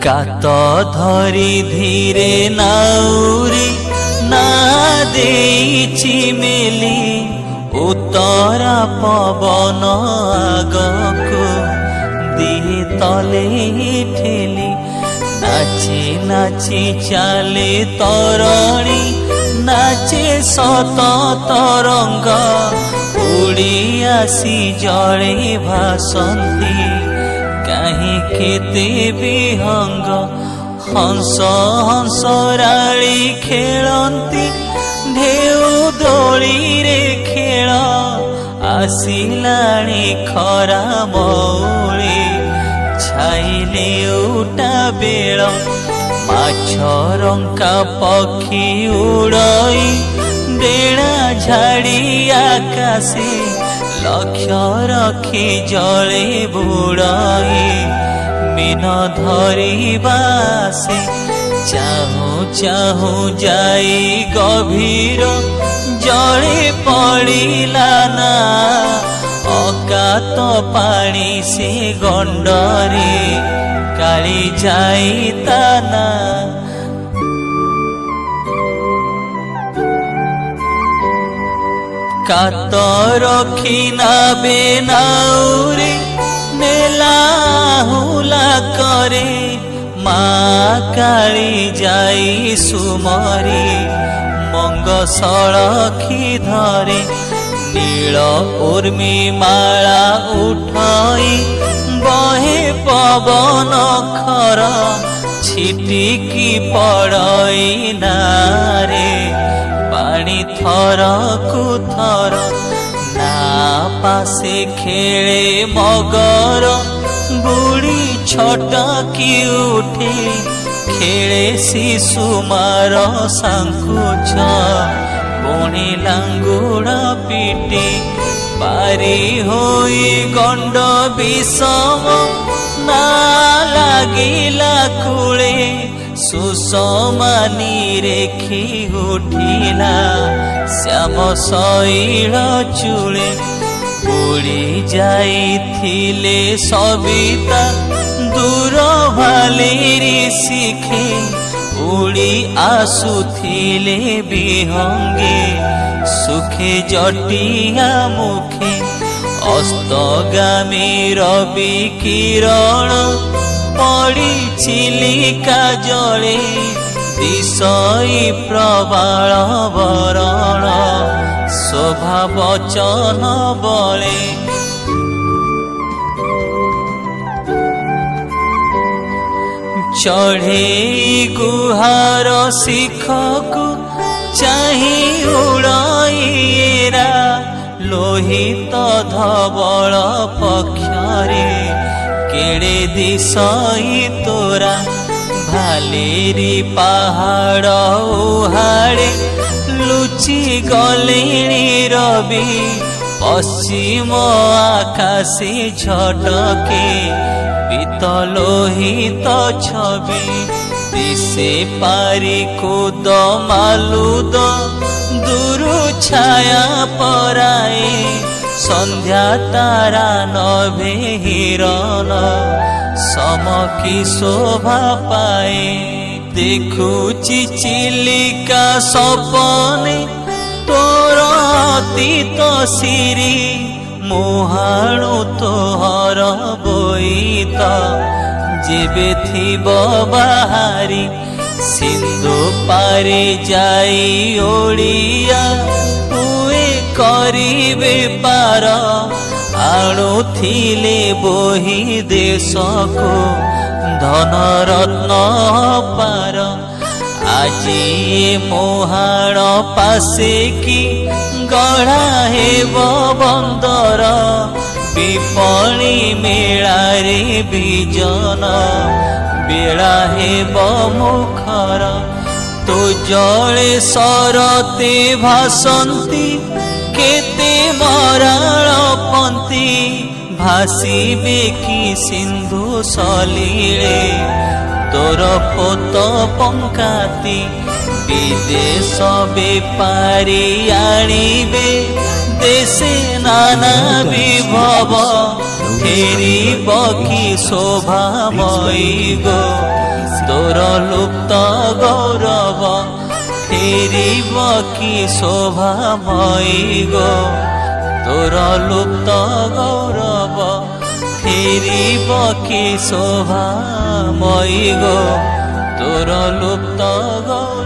कात धरी धीरे नाउरी ना देइछि मेली उतरा पवन आगको दिए तले ठेली नाची नाची चाले तरणी नाचे सत तरंग उड़ी आसी जड़े भासंती कहीं केते विहंग हंस हंसराली खेलती ढेउ दोली रे खेल आसिलाणी खरा मौली छाइले उटा बेल माछ रंका पक्षी उड़ई डेणा झाड़ी आकाशे लक्ष्य रखी जले बुड़ाई मीन धरिबासे चाहू चाहू जाई गभीर जले पड़िला ना अकात पानी से गंडरे काली जाई ताना कात रखी नाबे नाउरे नेला हुला करे माँ काली जाई सुमरी मंग सड़खी धरे नील उर्मी माला उठाई बहे पवन खर छिटिकी पड़ई नारे पानी थर कु थर ना पासे खेले मगर बुढ़ी छटकी उठे खेले शिशुमार सांकुच पुणी लांगुड़ा पिटे पारी होई गंड विषम ना लागिला कूले सुषमानी रेखी उठिला श्याम शैल चूले उड़ी जाइथिले सविता दूर भालेरी शिखे उड़ी आसुथिले विहंगे सुखे जटिया मुखे अस्तगामी रवि किरण पड़ी चिलिका जले दिशई प्रबाल बरण शोभा वचन बले चढ़े गुहार शिखकु चाही उड़ईरा लोहित धवल पक्षरे केड़े दिशई तोरा भालेरी पहाड़ उहाड़े लुचि गलेणी रवि पश्चिम आकाशे झटके पितलोहित छवि दिशे पारी कूद मालुद दूरु छाया पराए संध्या तारा नभे हिरण समकी शोभा पाए देखुची चिलिका सपने तोर अतीत सिरी मुहाणु तोहर बोईत जेबे थिब बाहारी सिंधु पारे जाई ओडिया हुए करिबे पार आणुथिले बोही देश को धन रत्न पार आजी मुहाण पासे की गढ़ा हेब बंदर विपणी मेलारे बिजन बेला हेब मुखर तो जले सरते भासंती केते मराल पंती भासीबे कि सिंधु सलीले तोर पोत पंकाती विदेश बेपारी आणिबे देशे नाना विभव फेरिब कि शोभामयी गो तोर लुप्त गौरव फेरिब कि शोभामयी गो तोर लुप्त गौरव फेरिब कि शोभामयी गो तोर लुप्त गौरव।